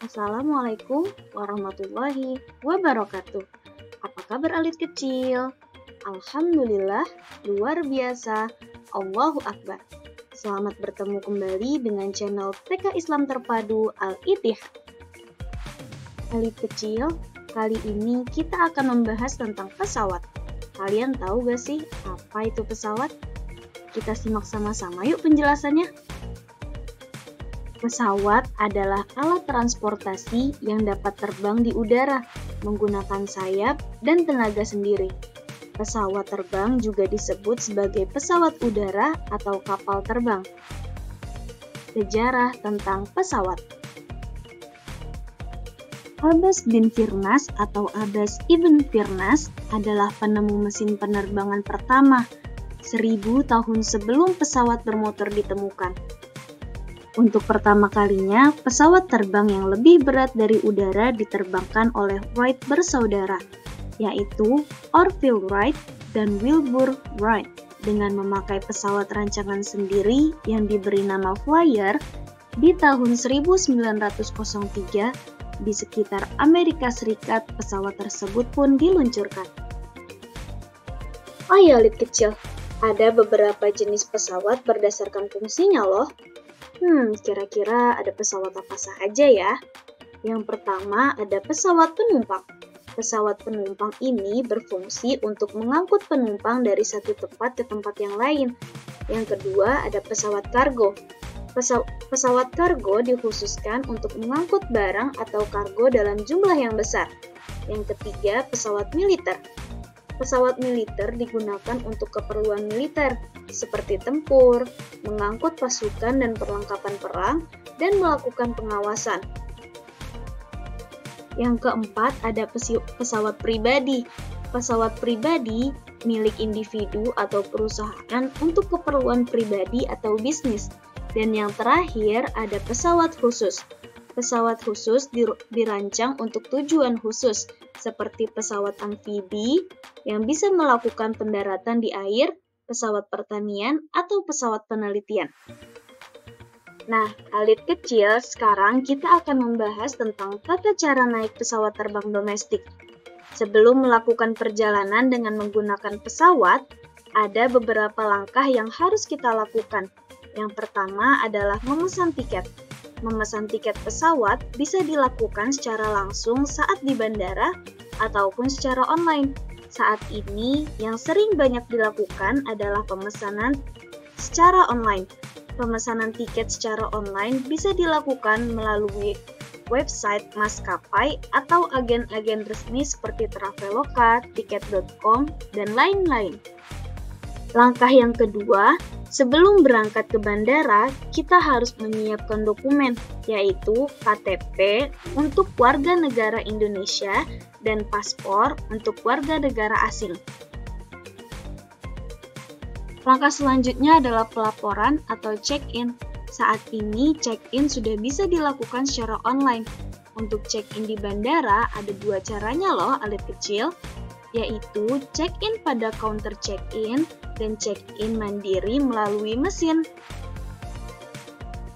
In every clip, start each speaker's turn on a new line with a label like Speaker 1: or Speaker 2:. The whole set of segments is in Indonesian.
Speaker 1: Assalamualaikum warahmatullahi wabarakatuh. Apa kabar alit kecil? Alhamdulillah, luar biasa. Allahu Akbar. Selamat bertemu kembali dengan channel TK Islam Terpadu Al-Ittihad. Alit kecil, kali ini kita akan membahas tentang pesawat. Kalian tahu gak sih apa itu pesawat? Kita simak sama-sama yuk penjelasannya. Pesawat adalah alat transportasi yang dapat terbang di udara menggunakan sayap dan tenaga sendiri. Pesawat terbang juga disebut sebagai pesawat udara atau kapal terbang. Sejarah tentang pesawat. Abbas bin Firnas atau Abbas ibn Firnas adalah penemu mesin penerbangan pertama 1000 tahun sebelum pesawat bermotor ditemukan. Untuk pertama kalinya, pesawat terbang yang lebih berat dari udara diterbangkan oleh Wright bersaudara, yaitu Orville Wright dan Wilbur Wright, dengan memakai pesawat rancangan sendiri yang diberi nama Flyer di tahun 1903 di sekitar Amerika Serikat. Pesawat tersebut pun diluncurkan. Oh ya, alit kecil, ada beberapa jenis pesawat berdasarkan fungsinya loh. Kira-kira ada pesawat apa saja ya? Yang pertama ada pesawat penumpang. Pesawat penumpang ini berfungsi untuk mengangkut penumpang dari satu tempat ke tempat yang lain. Yang kedua ada pesawat kargo. Pesawat kargo dikhususkan untuk mengangkut barang atau kargo dalam jumlah yang besar. Yang ketiga pesawat militer. Pesawat militer digunakan untuk keperluan militer, seperti tempur, mengangkut pasukan dan perlengkapan perang, dan melakukan pengawasan. Yang keempat ada pesawat pribadi. Pesawat pribadi milik individu atau perusahaan untuk keperluan pribadi atau bisnis. Dan yang terakhir ada pesawat khusus. Pesawat khusus dirancang untuk tujuan khusus, seperti pesawat amfibi yang bisa melakukan pendaratan di air, pesawat pertanian, atau pesawat penelitian. Nah, alit kecil, sekarang kita akan membahas tentang tata cara naik pesawat terbang domestik. Sebelum melakukan perjalanan dengan menggunakan pesawat, ada beberapa langkah yang harus kita lakukan. Yang pertama adalah memesan tiket. Memesan tiket pesawat bisa dilakukan secara langsung saat di bandara ataupun secara online. Saat ini, yang sering banyak dilakukan adalah pemesanan secara online. Pemesanan tiket secara online bisa dilakukan melalui website maskapai atau agen-agen resmi seperti Traveloka, Tiket.com, dan lain-lain. Langkah yang kedua, sebelum berangkat ke bandara, kita harus menyiapkan dokumen, yaitu KTP untuk warga negara Indonesia dan paspor untuk warga negara asing. Langkah selanjutnya adalah pelaporan atau check-in. Saat ini, check-in sudah bisa dilakukan secara online. Untuk check-in di bandara, ada dua caranya loh, alit kecil, yaitu check-in pada counter check-in dan check-in mandiri melalui mesin.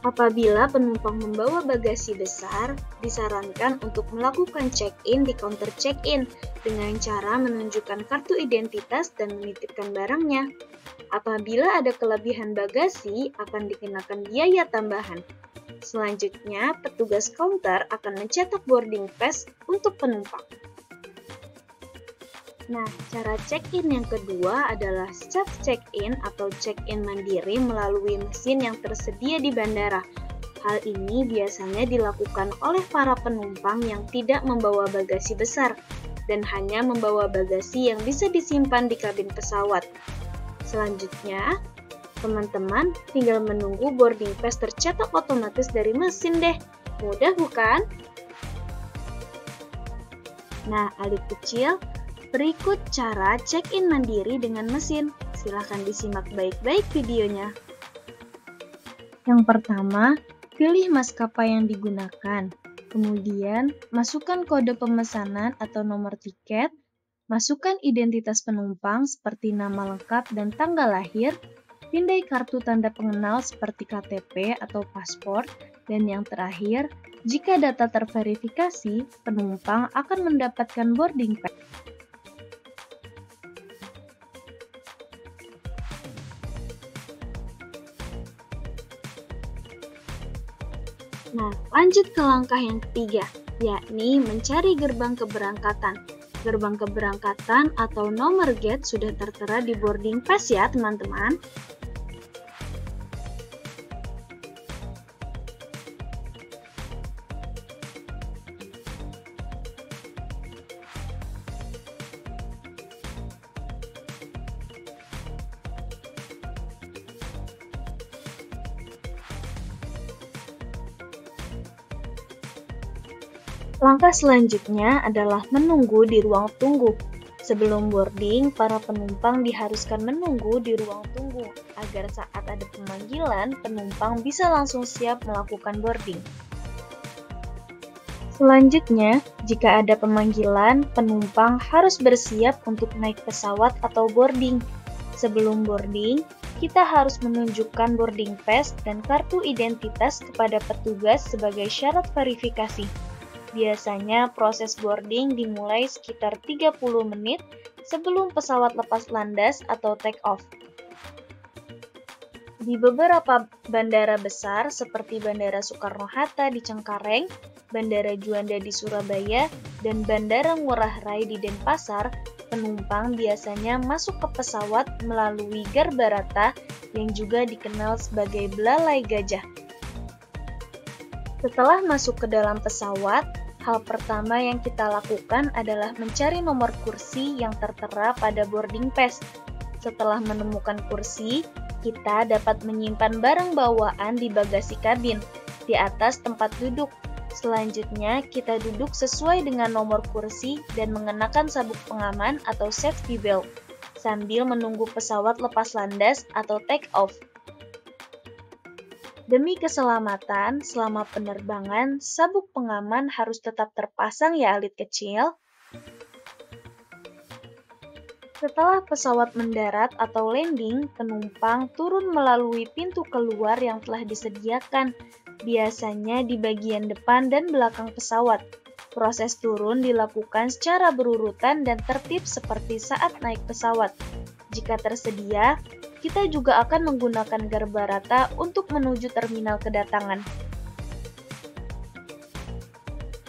Speaker 1: Apabila penumpang membawa bagasi besar, disarankan untuk melakukan check-in di counter check-in dengan cara menunjukkan kartu identitas dan menitipkan barangnya. Apabila ada kelebihan bagasi, akan dikenakan biaya tambahan. Selanjutnya, petugas counter akan mencetak boarding pass untuk penumpang. Nah, cara check-in yang kedua adalah self-check-in atau check-in mandiri melalui mesin yang tersedia di bandara. Hal ini biasanya dilakukan oleh para penumpang yang tidak membawa bagasi besar dan hanya membawa bagasi yang bisa disimpan di kabin pesawat. Selanjutnya, teman-teman tinggal menunggu boarding pass tercetak otomatis dari mesin deh. Mudah bukan? Nah, alit kecil, berikut cara check-in mandiri dengan mesin. Silahkan disimak baik-baik videonya. Yang pertama, pilih maskapai yang digunakan. Kemudian, masukkan kode pemesanan atau nomor tiket. Masukkan identitas penumpang seperti nama lengkap dan tanggal lahir. Pindai kartu tanda pengenal seperti KTP atau paspor. Dan yang terakhir, jika data terverifikasi, penumpang akan mendapatkan boarding pass. Nah, lanjut ke langkah yang ketiga, yakni mencari gerbang keberangkatan. Gerbang keberangkatan atau nomor gate sudah tertera di boarding pass ya, teman-teman. Langkah selanjutnya adalah menunggu di ruang tunggu. Sebelum boarding, para penumpang diharuskan menunggu di ruang tunggu agar saat ada pemanggilan, penumpang bisa langsung siap melakukan boarding. Selanjutnya, jika ada pemanggilan, penumpang harus bersiap untuk naik pesawat atau boarding. Sebelum boarding, kita harus menunjukkan boarding pass dan kartu identitas kepada petugas sebagai syarat verifikasi. Biasanya proses boarding dimulai sekitar 30 menit sebelum pesawat lepas landas atau take off. Di beberapa bandara besar seperti Bandara Soekarno-Hatta di Cengkareng, Bandara Juanda di Surabaya, dan Bandara Ngurah Rai di Denpasar, penumpang biasanya masuk ke pesawat melalui Garbarata yang juga dikenal sebagai Belalai Gajah. Setelah masuk ke dalam pesawat, hal pertama yang kita lakukan adalah mencari nomor kursi yang tertera pada boarding pass. Setelah menemukan kursi, kita dapat menyimpan barang bawaan di bagasi kabin, di atas tempat duduk. Selanjutnya, kita duduk sesuai dengan nomor kursi dan mengenakan sabuk pengaman atau safety belt, sambil menunggu pesawat lepas landas atau take off. Demi keselamatan, selama penerbangan, sabuk pengaman harus tetap terpasang ya alit kecil. Setelah pesawat mendarat atau landing, penumpang turun melalui pintu keluar yang telah disediakan, biasanya di bagian depan dan belakang pesawat. Proses turun dilakukan secara berurutan dan tertib seperti saat naik pesawat. Jika tersedia, kita juga akan menggunakan Garbarata untuk menuju terminal kedatangan.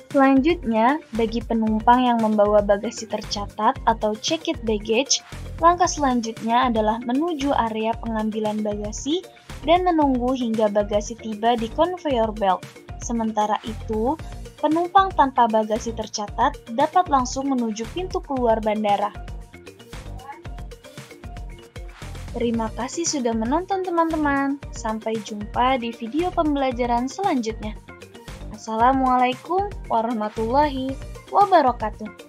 Speaker 1: Selanjutnya, bagi penumpang yang membawa bagasi tercatat atau check-it baggage, langkah selanjutnya adalah menuju area pengambilan bagasi dan menunggu hingga bagasi tiba di conveyor belt. Sementara itu, penumpang tanpa bagasi tercatat dapat langsung menuju pintu keluar bandara. Terima kasih sudah menonton teman-teman. Sampai jumpa di video pembelajaran selanjutnya. Assalamualaikum warahmatullahi wabarakatuh.